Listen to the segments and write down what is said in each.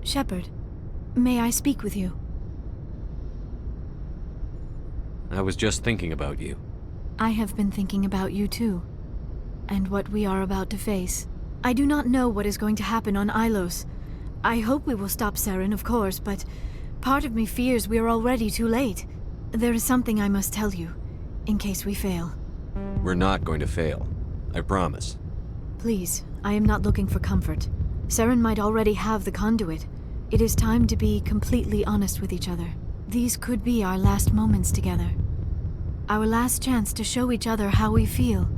Shepard, may I speak with you? I was just thinking about you. I have been thinking about you too, and what we are about to face. I do not know what is going to happen on Ilos. I hope we will stop Saren, of course, but part of me fears we are already too late. There is something I must tell you, in case we fail. We're not going to fail. I promise. Please, I am not looking for comfort. Saren might already have the Conduit. It is time to be completely honest with each other. These could be our last moments together. Our last chance to show each other how we feel.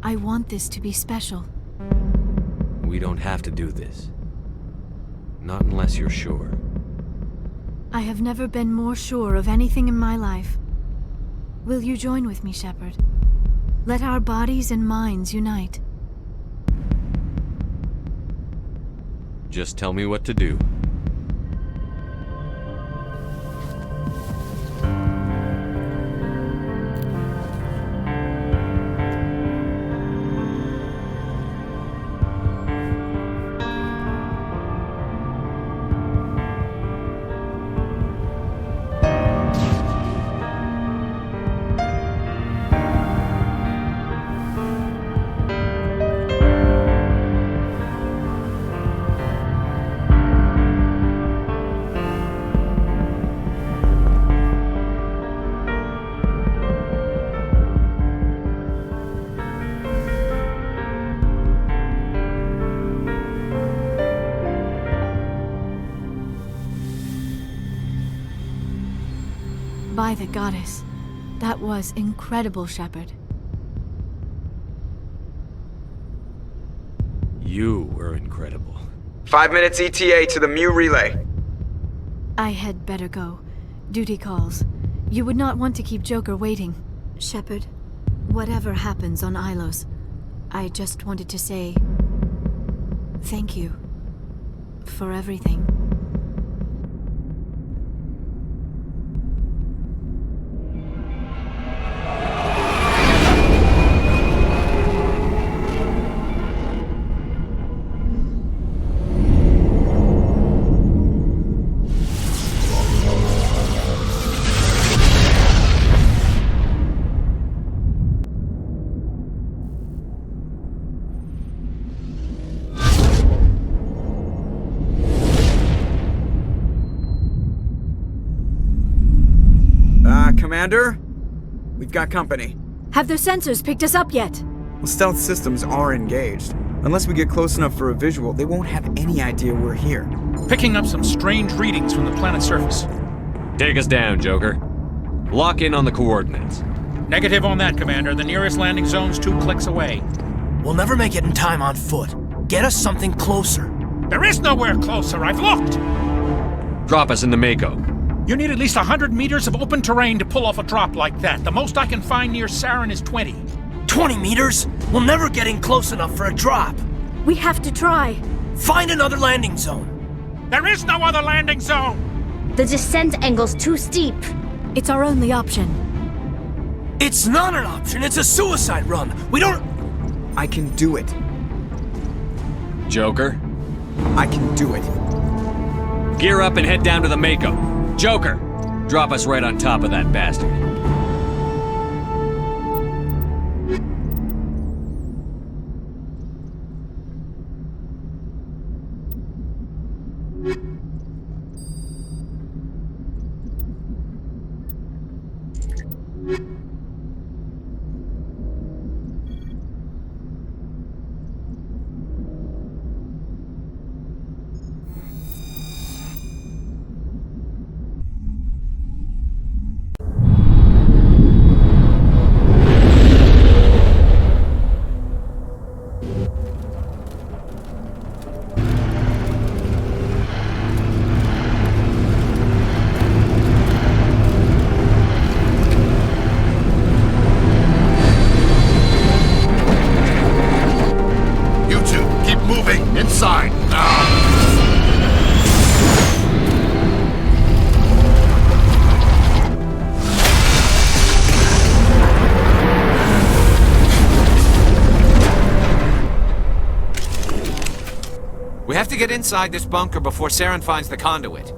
I want this to be special. We don't have to do this. Not unless you're sure. I have never been more sure of anything in my life. Will you join with me, Shepard? Let our bodies and minds unite. Just tell me what to do. By the goddess. That was incredible, Shepard. You were incredible. 5 minutes ETA to the Mu relay. I had better go. Duty calls. You would not want to keep Joker waiting. Shepard, whatever happens on Ilos, I just wanted to say thank you for everything. Commander? We've got company. Have their sensors picked us up yet? Well, stealth systems are engaged. Unless we get close enough for a visual, they won't have any idea we're here. Picking up some strange readings from the planet's surface. Take us down, Joker. Lock in on the coordinates. Negative on that, Commander. The nearest landing zone's 2 clicks away. We'll never make it in time on foot. Get us something closer. There is nowhere closer, I've looked! Drop us in the Mako. You need at least 100 meters of open terrain to pull off a drop like that. The most I can find near Saren is 20. 20 meters? We'll never get in close enough for a drop. We have to try. Find another landing zone. There is no other landing zone! The descent angle's too steep. It's our only option. It's not an option, it's a suicide run. We don't... I can do it. Joker, I can do it. gear up and head down to the Mako. Joker, drop us right on top of that bastard. Inside, now! We have to get inside this bunker before Saren finds the conduit.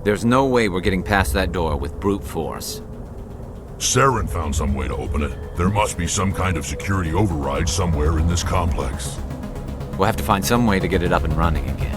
There's no way we're getting past that door with brute force. Saren found some way to open it. There must be some kind of security override somewhere in this complex. We'll have to find some way to get it up and running again.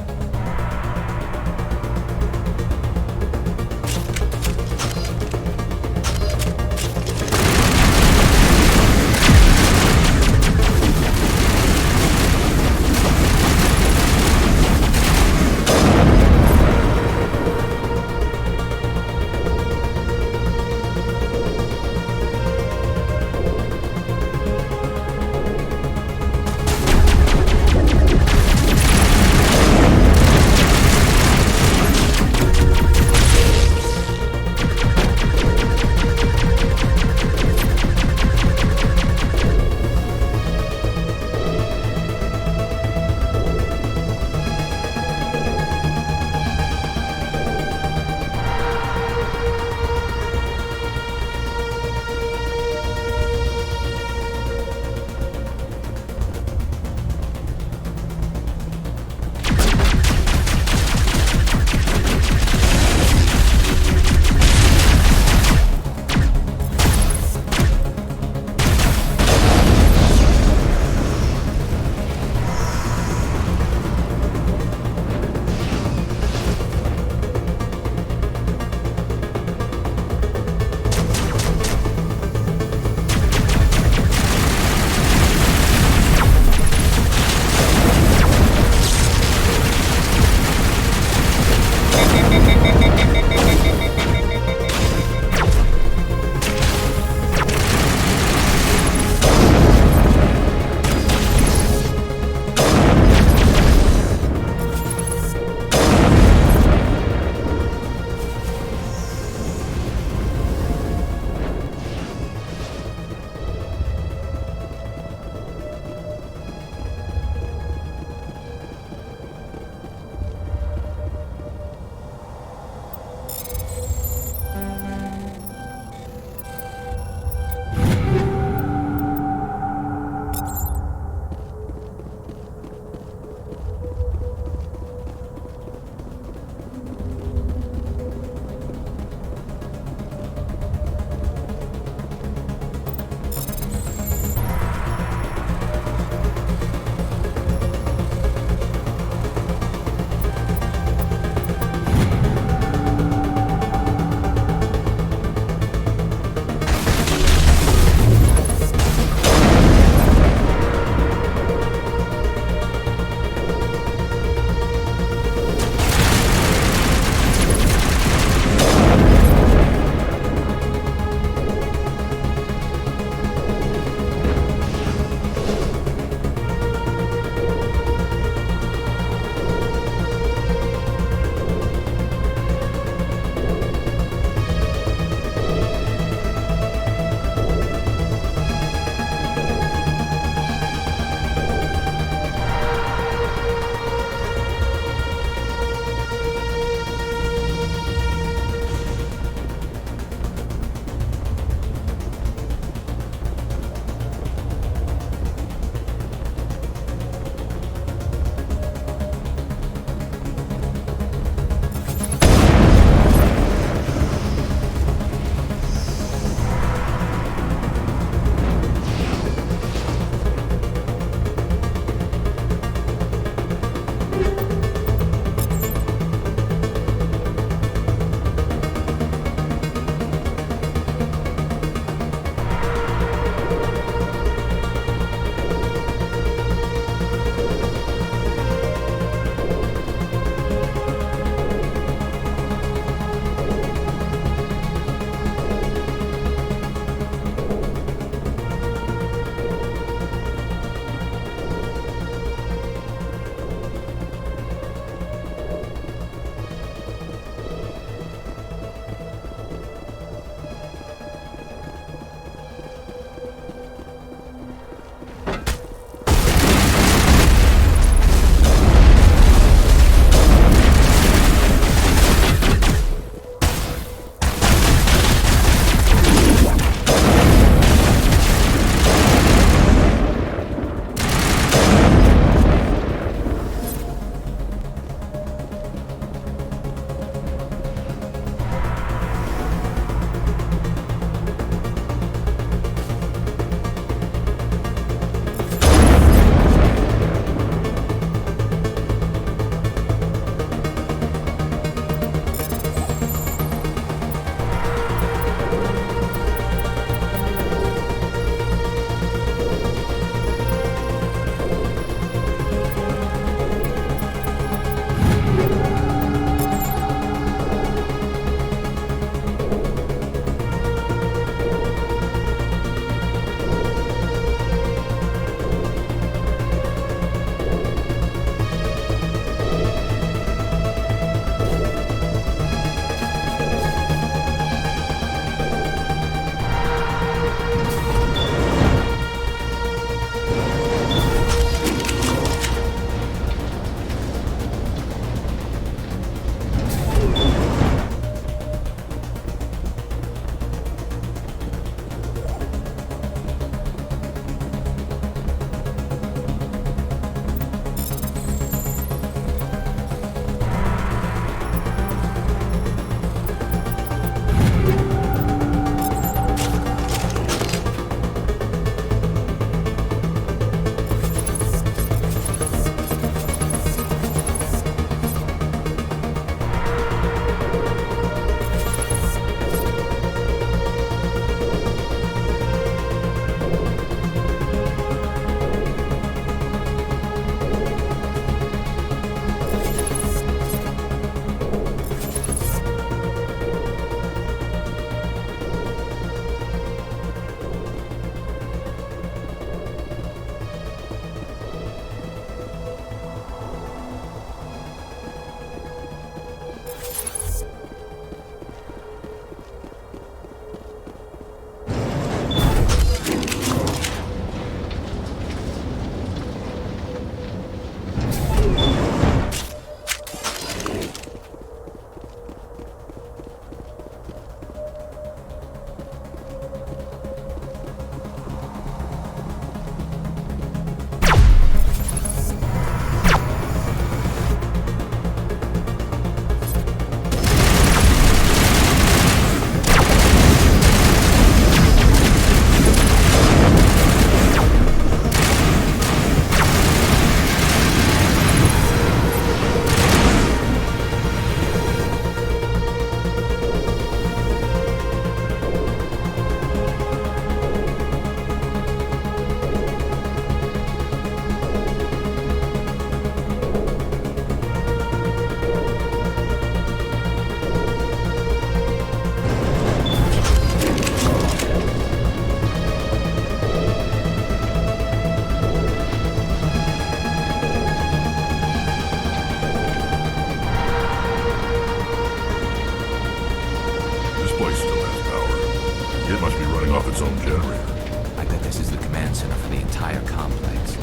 its own generator. I bet this is the command center for the entire complex.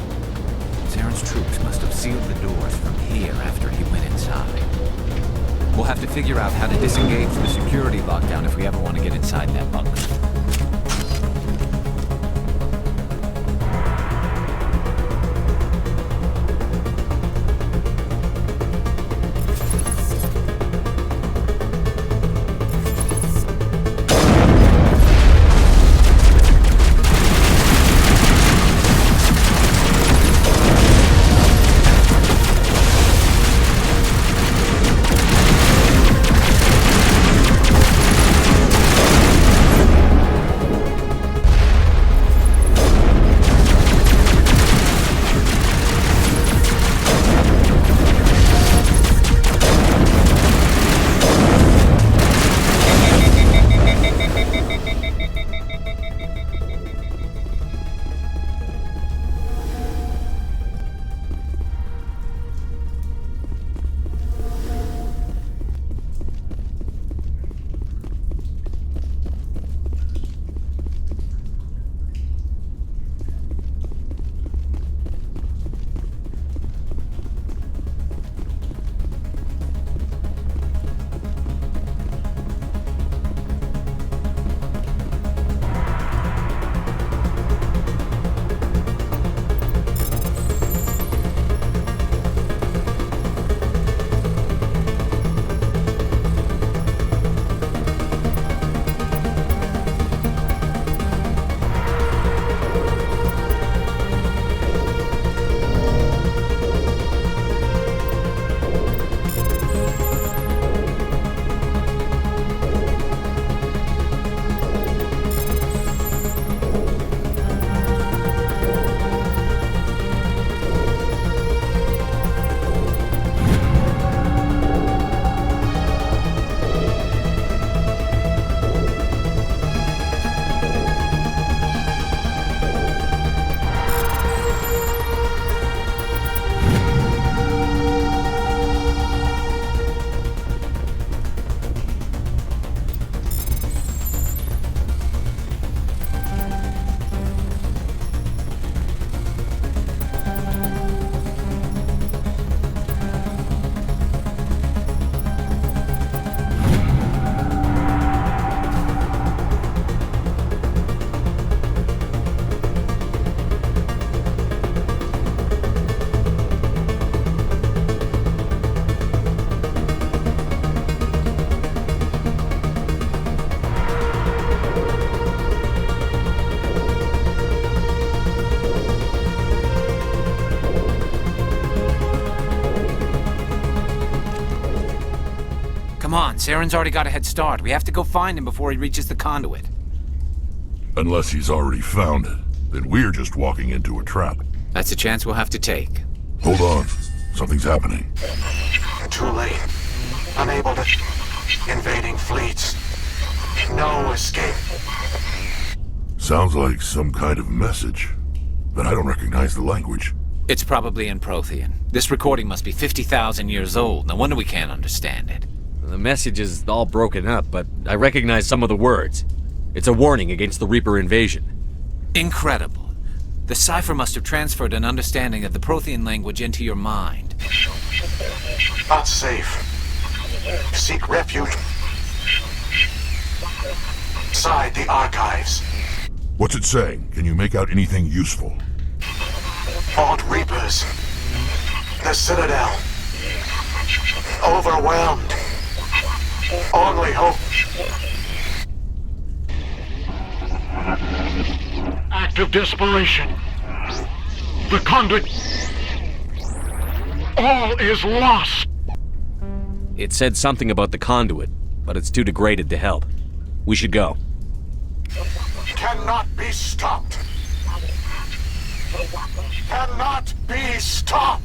Saren's troops must have sealed the doors from here after he went inside. We'll have to figure out how to disengage the security lockdown if we ever want to get inside that bunker. Saren's already got a head start. We have to go find him before he reaches the conduit. Unless he's already found it, then we're just walking into a trap. That's a chance we'll have to take. Hold on. Something's happening. Too late. Unable to... Invading fleets. No escape. Sounds like some kind of message, but I don't recognize the language. It's probably in Prothean. This recording must be 50,000 years old. No wonder we can't understand it. The message is all broken up, but I recognize some of the words. It's a warning against the Reaper invasion. Incredible. The cipher must have transferred an understanding of the Prothean language into your mind. Not safe. Seek refuge inside the archives. What's it saying? Can you make out anything useful? Fought Reapers. The Citadel. Overwhelmed. Only hope. Act of desperation. The Conduit. All is lost. It said something about the conduit, but it's too degraded to help. We should go. Cannot be stopped. Cannot be stopped.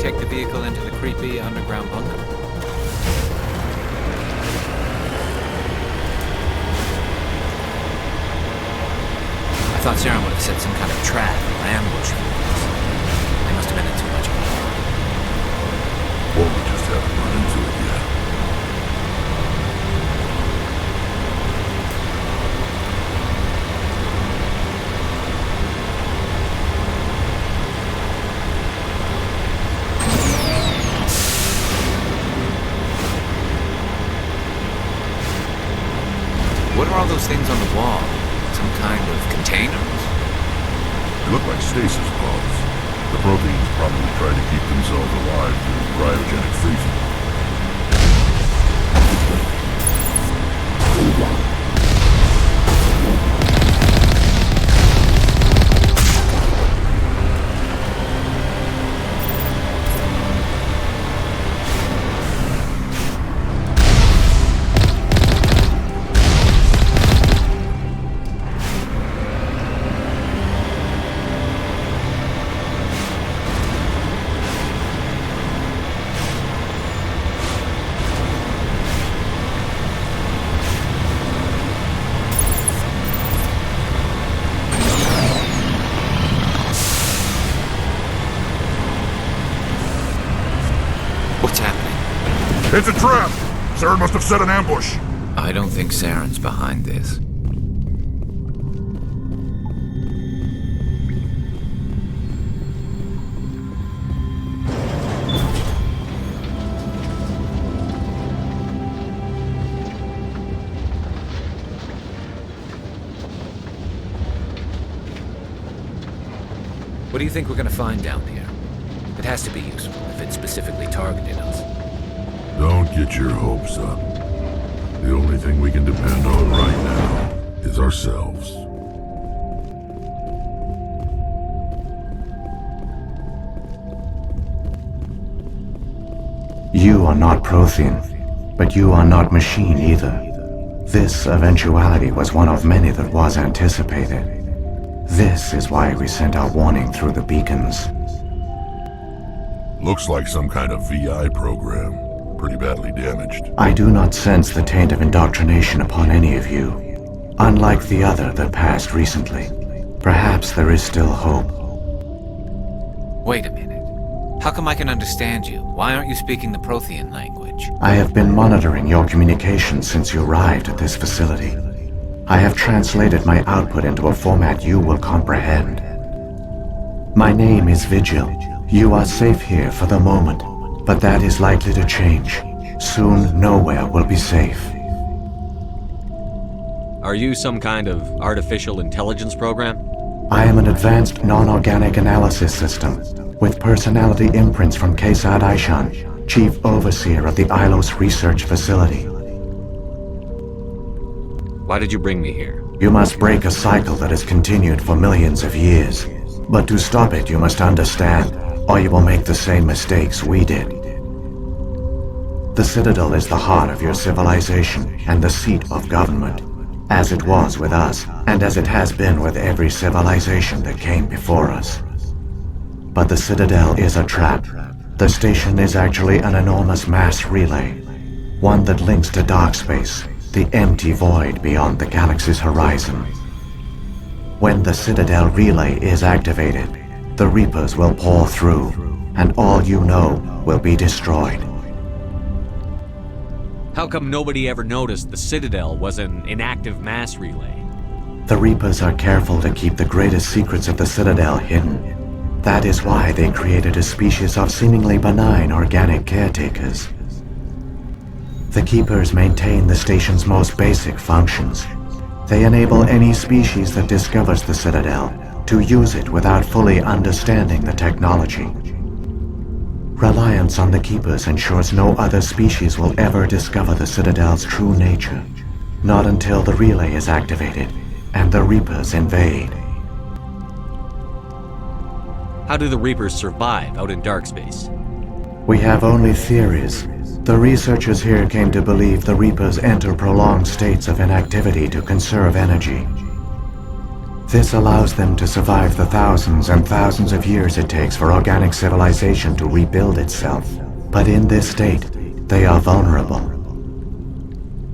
take the vehicle into the creepy underground bunker. I thought Saren would have set some kind of trap or ambush for us. They must have been in too much of a hurry. Or we just haven't run into it yet. What are all those things on the wall? Some kind of containers? They look like stasis pods. The proteins probably try to keep themselves alive through cryogenic freezing. What's happening? It's a trap! Saren must have set an ambush. I don't think Saren's behind this. What do you think we're gonna find down here? It has to be useful if it specifically targeted us. Don't get your hopes up. The only thing we can depend on right now is ourselves. You are not Prothean, but you are not machine either. This eventuality was one of many that was anticipated. This is why we sent our warning through the beacons. Looks like some kind of VI program. Pretty badly damaged. I do not sense the taint of indoctrination upon any of you. Unlike the other that passed recently. Perhaps there is still hope. Wait a minute. How come I can understand you? Why aren't you speaking the Prothean language? I have been monitoring your communications since you arrived at this facility. I have translated my output into a format you will comprehend. My name is Vigil. You are safe here for the moment, but that is likely to change. Soon, nowhere will be safe. Are you some kind of artificial intelligence program? I am an advanced non-organic analysis system, with personality imprints from Kesad Aishan, Chief Overseer of the Ilos Research Facility. Why did you bring me here? You must break a cycle that has continued for millions of years. But to stop it, you must understand, or you will make the same mistakes we did. The Citadel is the heart of your civilization and the seat of government, as it was with us, and as it has been with every civilization that came before us. But the Citadel is a trap. The station is actually an enormous mass relay, one that links to dark space, the empty void beyond the galaxy's horizon. When the Citadel relay is activated, the Reapers will pour through, and all you know will be destroyed. How come nobody ever noticed the Citadel was an inactive mass relay? The Reapers are careful to keep the greatest secrets of the Citadel hidden. That is why they created a species of seemingly benign organic caretakers. The Keepers maintain the station's most basic functions. They enable any species that discovers the Citadel to use it without fully understanding the technology. Reliance on the Keepers ensures no other species will ever discover the Citadel's true nature. Not until the relay is activated and the Reapers invade. How do the Reapers survive out in dark space? We have only theories. The researchers here came to believe the Reapers enter prolonged states of inactivity to conserve energy. This allows them to survive the thousands and thousands of years it takes for organic civilization to rebuild itself. But in this state, they are vulnerable.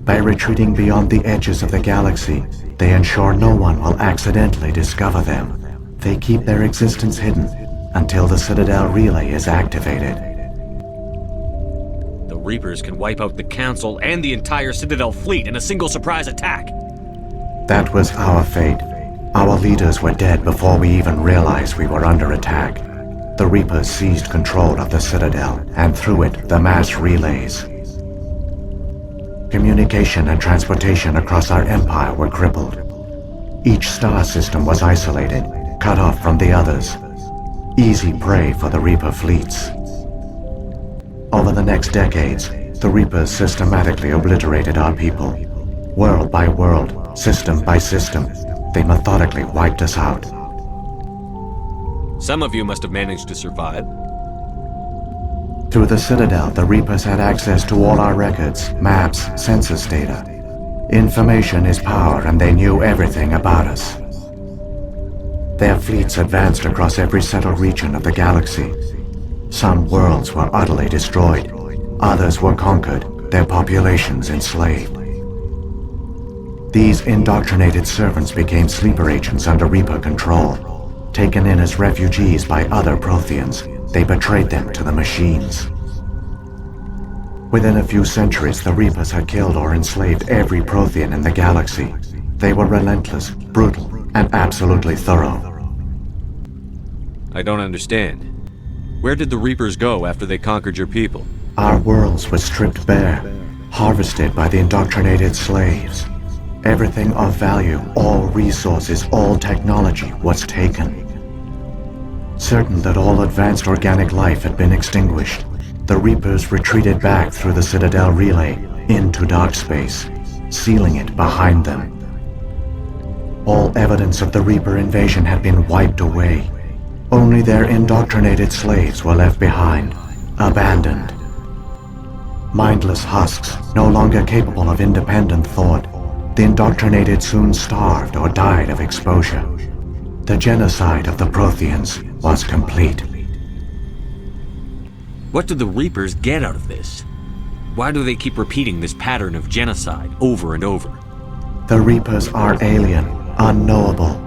By retreating beyond the edges of the galaxy, they ensure no one will accidentally discover them. They keep their existence hidden until the Citadel relay is activated. The Reapers can wipe out the Council and the entire Citadel fleet in a single surprise attack. That was our fate. Our leaders were dead before we even realized we were under attack. The Reapers seized control of the Citadel, and through it, the mass relays. Communication and transportation across our empire were crippled. Each star system was isolated, cut off from the others. Easy prey for the Reaper fleets. Over the next decades, the Reapers systematically obliterated our people. World by world, system by system, they methodically wiped us out. Some of you must have managed to survive. Through the Citadel, the Reapers had access to all our records, maps, census data. Information is power, and they knew everything about us. Their fleets advanced across every settled region of the galaxy. Some worlds were utterly destroyed. Others were conquered, their populations enslaved. These indoctrinated servants became sleeper agents under Reaper control. Taken in as refugees by other Protheans, they betrayed them to the machines. Within a few centuries, the Reapers had killed or enslaved every Prothean in the galaxy. They were relentless, brutal, and absolutely thorough. I don't understand. Where did the Reapers go after they conquered your people? Our worlds were stripped bare, harvested by the indoctrinated slaves. Everything of value, all resources, all technology was taken. Certain that all advanced organic life had been extinguished, the Reapers retreated back through the Citadel relay into dark space, sealing it behind them. All evidence of the Reaper invasion had been wiped away. Only their indoctrinated slaves were left behind, abandoned. Mindless husks, no longer capable of independent thought, the indoctrinated soon starved or died of exposure. The genocide of the Protheans was complete. What do the Reapers get out of this? Why do they keep repeating this pattern of genocide over and over? The Reapers are alien, unknowable.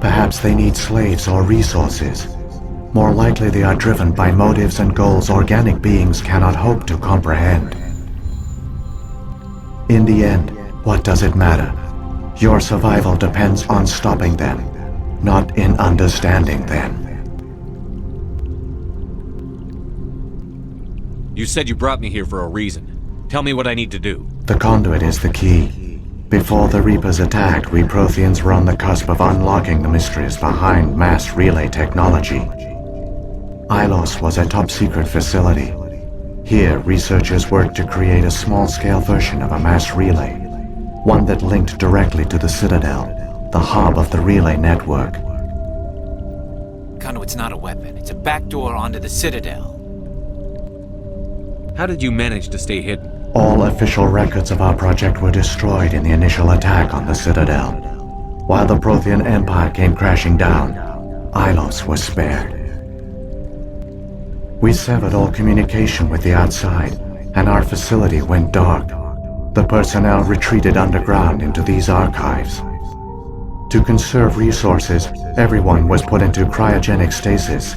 Perhaps they need slaves or resources. More likely they are driven by motives and goals organic beings cannot hope to comprehend. In the end, what does it matter? Your survival depends on stopping them, not in understanding them. You said you brought me here for a reason. Tell me what I need to do. The Conduit is the key. Before the Reapers attacked, we Protheans were on the cusp of unlocking the mysteries behind mass relay technology. Ilos was a top-secret facility. Here, researchers worked to create a small-scale version of a mass relay, one that linked directly to the Citadel, the hub of the relay network. Conduit's not a weapon. It's a backdoor onto the Citadel. How did you manage to stay hidden? All official records of our project were destroyed in the initial attack on the Citadel. While the Prothean Empire came crashing down, Ilos was spared. We severed all communication with the outside, and our facility went dark. The personnel retreated underground into these archives. To conserve resources, everyone was put into cryogenic stasis.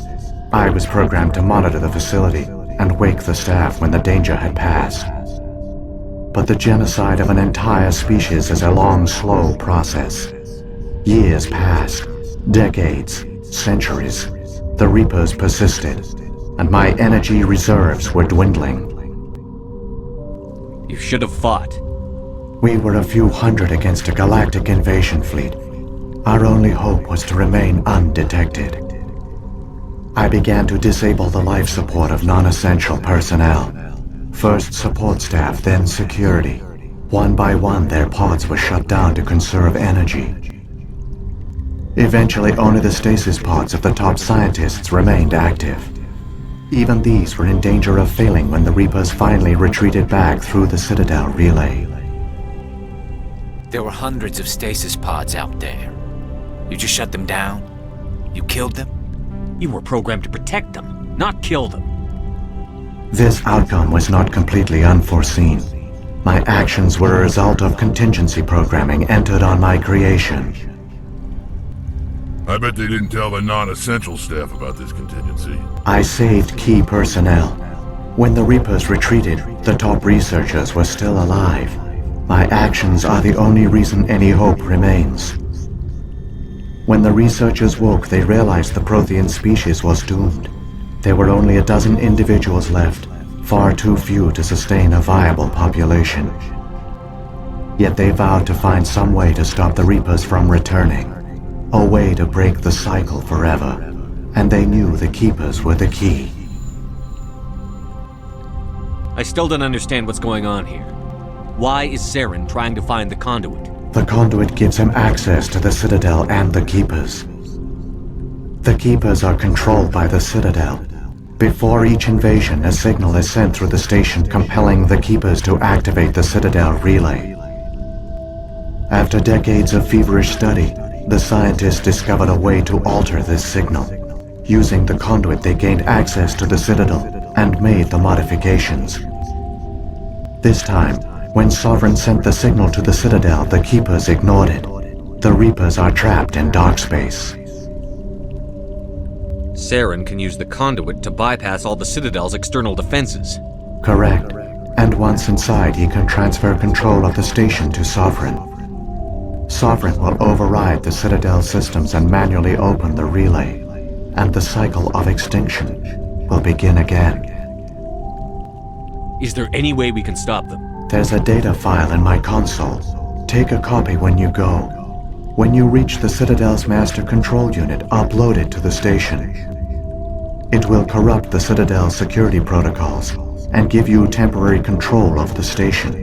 I was programmed to monitor the facility and wake the staff when the danger had passed. But the genocide of an entire species is a long, slow process. Years passed, decades, centuries. The Reapers persisted, and my energy reserves were dwindling. You should have fought. We were a few hundred against a galactic invasion fleet. Our only hope was to remain undetected. I began to disable the life support of non-essential personnel. First support staff, then security. One by one, their pods were shut down to conserve energy. Eventually, only the stasis pods of the top scientists remained active. Even these were in danger of failing when the Reapers finally retreated back through the Citadel relay. There were hundreds of stasis pods out there. You just shut them down? You killed them? You were programmed to protect them, not kill them. This outcome was not completely unforeseen. My actions were a result of contingency programming entered on my creation. I bet they didn't tell the non-essential staff about this contingency. I saved key personnel. When the Reapers retreated, the top researchers were still alive. My actions are the only reason any hope remains. When the researchers woke, they realized the Prothean species was doomed. There were only a dozen individuals left, far too few to sustain a viable population. Yet they vowed to find some way to stop the Reapers from returning. A way to break the cycle forever. And they knew the Keepers were the key. I still don't understand what's going on here. Why is Saren trying to find the Conduit? The Conduit gives him access to the Citadel and the Keepers. The Keepers are controlled by the Citadel. Before each invasion, a signal is sent through the station compelling the Keepers to activate the Citadel relay. After decades of feverish study, the scientists discovered a way to alter this signal. Using the Conduit, they gained access to the Citadel and made the modifications. This time, when Sovereign sent the signal to the Citadel, the Keepers ignored it. The Reapers are trapped in dark space. Saren can use the Conduit to bypass all the Citadel's external defenses. Correct. And once inside, he can transfer control of the station to Sovereign. Sovereign will override the Citadel systems and manually open the relay. And the cycle of extinction will begin again. Is there any way we can stop them? There's a data file in my console. Take a copy when you go. When you reach the Citadel's master control unit, upload it to the station. It will corrupt the Citadel's security protocols and give you temporary control of the station.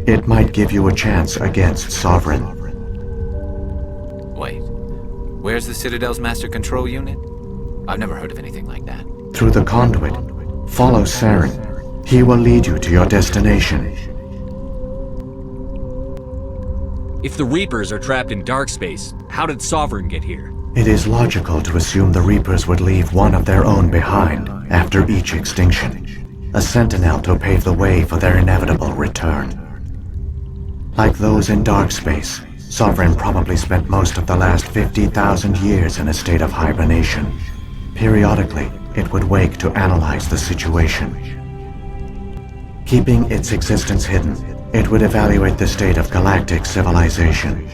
It might give you a chance against Sovereign. Wait. Where's the Citadel's master control unit? I've never heard of anything like that. Through the Conduit. Follow Saren. He will lead you to your destination. If the Reapers are trapped in dark space, how did Sovereign get here? It is logical to assume the Reapers would leave one of their own behind after each extinction. A sentinel to pave the way for their inevitable return. Like those in dark space, Sovereign probably spent most of the last 50,000 years in a state of hibernation. Periodically, it would wake to analyze the situation. Keeping its existence hidden, it would evaluate the state of galactic civilization.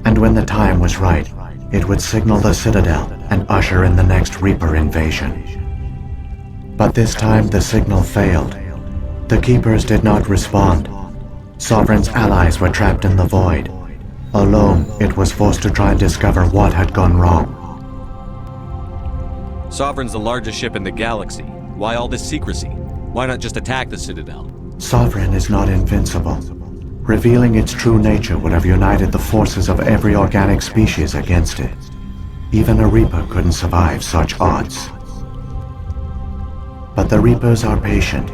And when the time was right, it would signal the Citadel and usher in the next Reaper invasion. But this time the signal failed. The Keepers did not respond. Sovereign's allies were trapped in the void. Alone, it was forced to try and discover what had gone wrong. Sovereign's the largest ship in the galaxy. Why all this secrecy? Why not just attack the Citadel? Sovereign is not invincible. Revealing its true nature would have united the forces of every organic species against it. Even a Reaper couldn't survive such odds. But the Reapers are patient.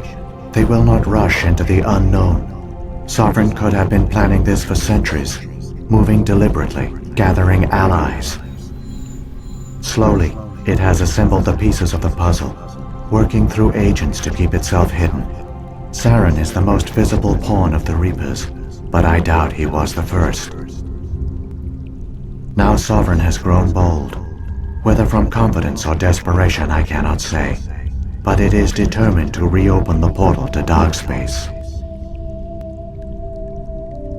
They will not rush into the unknown. Sovereign could have been planning this for centuries, moving deliberately, gathering allies. Slowly, it has assembled the pieces of the puzzle, working through agents to keep itself hidden. Saren is the most visible pawn of the Reapers, but I doubt he was the first. Now Sovereign has grown bold. Whether from confidence or desperation, I cannot say. But it is determined to reopen the portal to dark space.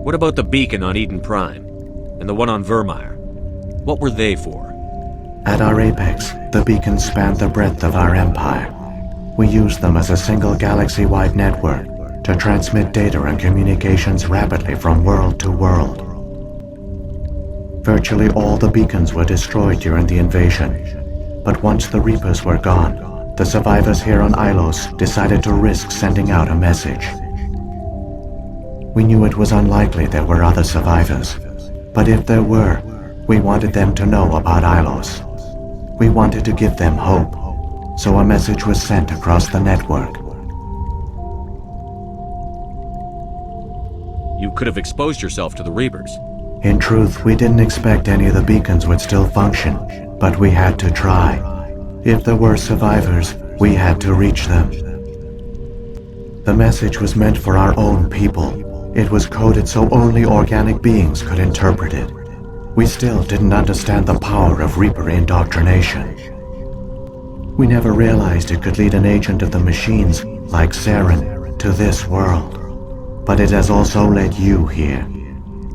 What about the beacon on Eden Prime? And the one on Vermeer? What were they for? At our apex, the beacons spanned the breadth of our empire. We used them as a single galaxy-wide network to transmit data and communications rapidly from world to world. Virtually all the beacons were destroyed during the invasion, but once the Reapers were gone, the survivors here on Ilos decided to risk sending out a message. We knew it was unlikely there were other survivors, but if there were, we wanted them to know about Ilos. We wanted to give them hope, so a message was sent across the network. You could have exposed yourself to the Reapers. In truth, we didn't expect any of the beacons would still function, but we had to try. If there were survivors, we had to reach them. The message was meant for our own people. It was coded so only organic beings could interpret it. We still didn't understand the power of Reaper indoctrination. We never realized it could lead an agent of the machines, like Saren, to this world. But it has also led you here.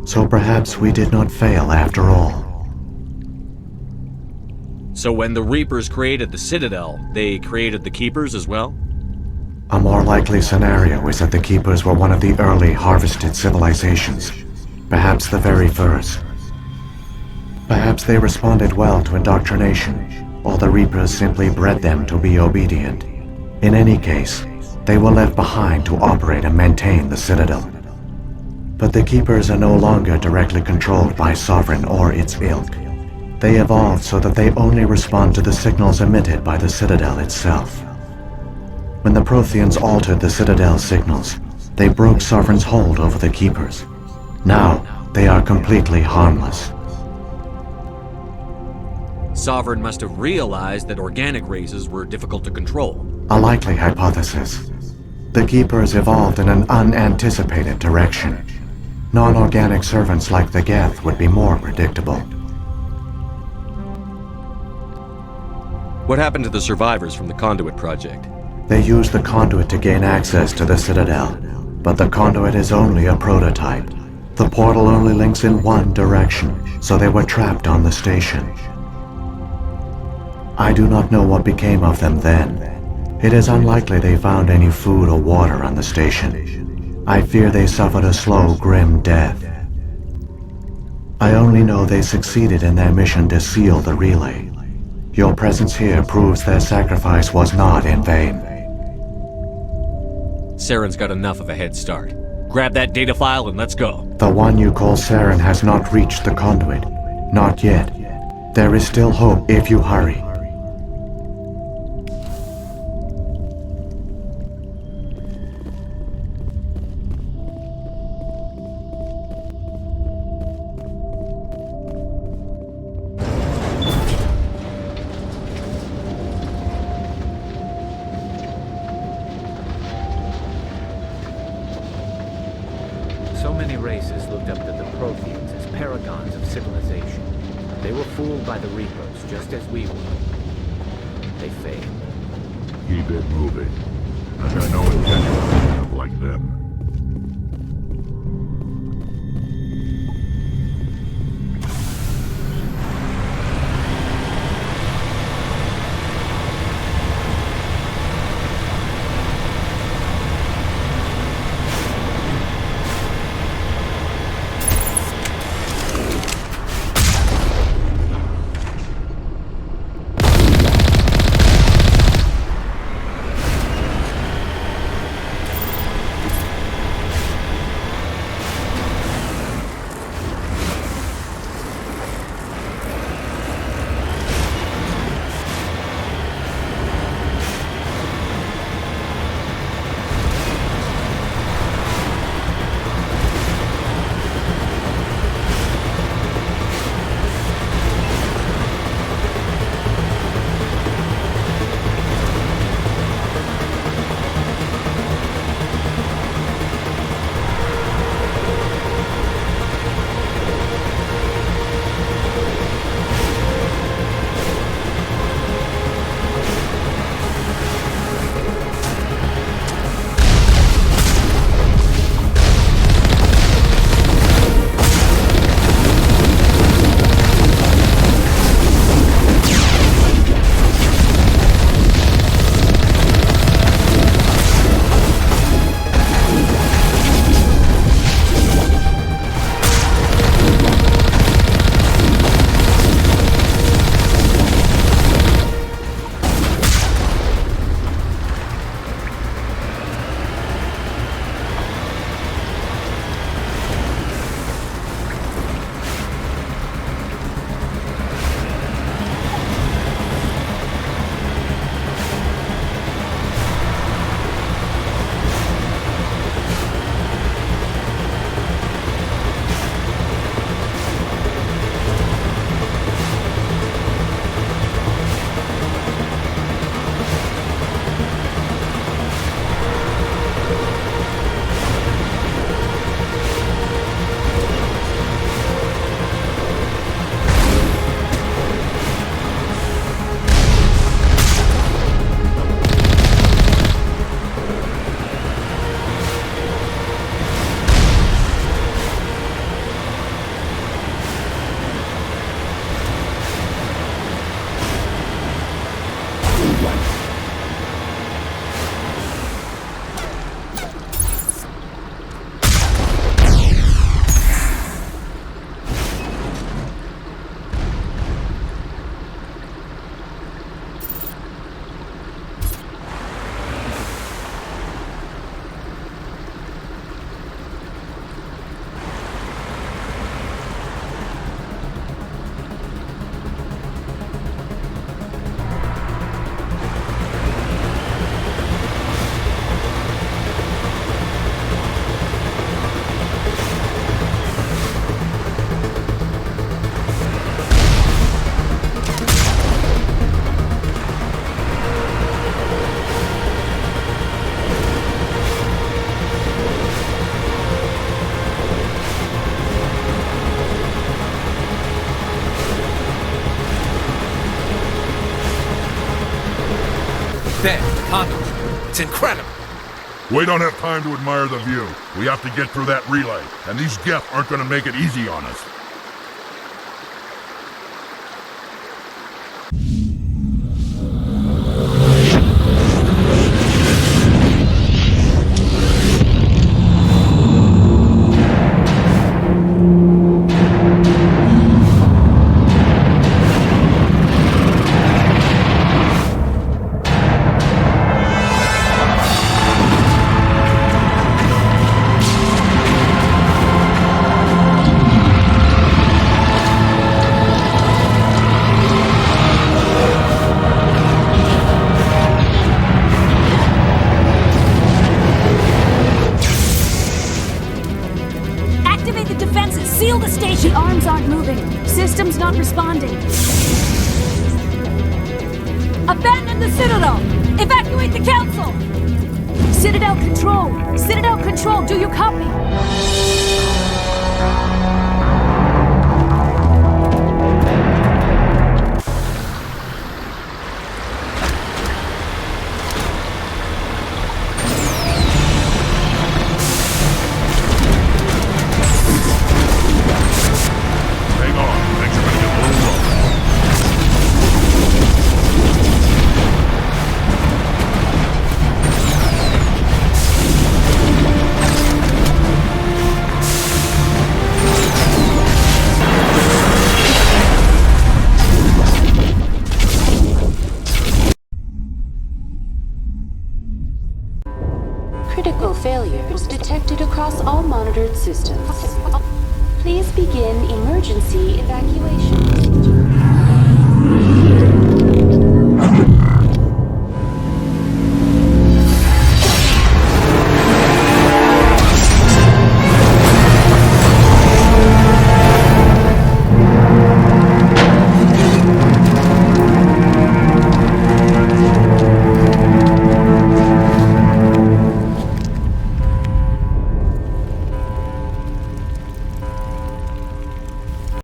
So perhaps we did not fail after all. So when the Reapers created the Citadel, they created the Keepers as well? A more likely scenario is that the Keepers were one of the early harvested civilizations. Perhaps the very first. Perhaps they responded well to indoctrination, or the Reapers simply bred them to be obedient. In any case, they were left behind to operate and maintain the Citadel. But the Keepers are no longer directly controlled by Sovereign or its ilk. They evolved so that they only respond to the signals emitted by the Citadel itself. When the Protheans altered the Citadel's signals, they broke Sovereign's hold over the Keepers. Now, they are completely harmless. Sovereign must have realized that organic races were difficult to control. A likely hypothesis. The Keepers evolved in an unanticipated direction. Non-organic servants like the Geth would be more predictable. What happened to the survivors from the Conduit project? They used the Conduit to gain access to the Citadel, but the Conduit is only a prototype. The portal only links in one direction, so they were trapped on the station. I do not know what became of them then. It is unlikely they found any food or water on the station. I fear they suffered a slow, grim death. I only know they succeeded in their mission to seal the relay. Your presence here proves their sacrifice was not in vain. Saren's got enough of a head start. Grab that data file and let's go. The one you call Saren has not reached the Conduit. Not yet. There is still hope if you hurry. So many races looked up to the Protheans as paragons of civilization. They were fooled by the Reapers, just as we were. They failed. Keep it moving. I got no intention of being up like them. There, the conduit. It's incredible. We don't have time to admire the view. We have to get through that relay, and these Geth aren't gonna make it easy on us. Activate the defenses! Seal the station! The arms aren't moving. Systems not responding. Abandon the Citadel! Evacuate the Council! Citadel Control! Citadel Control, do you copy?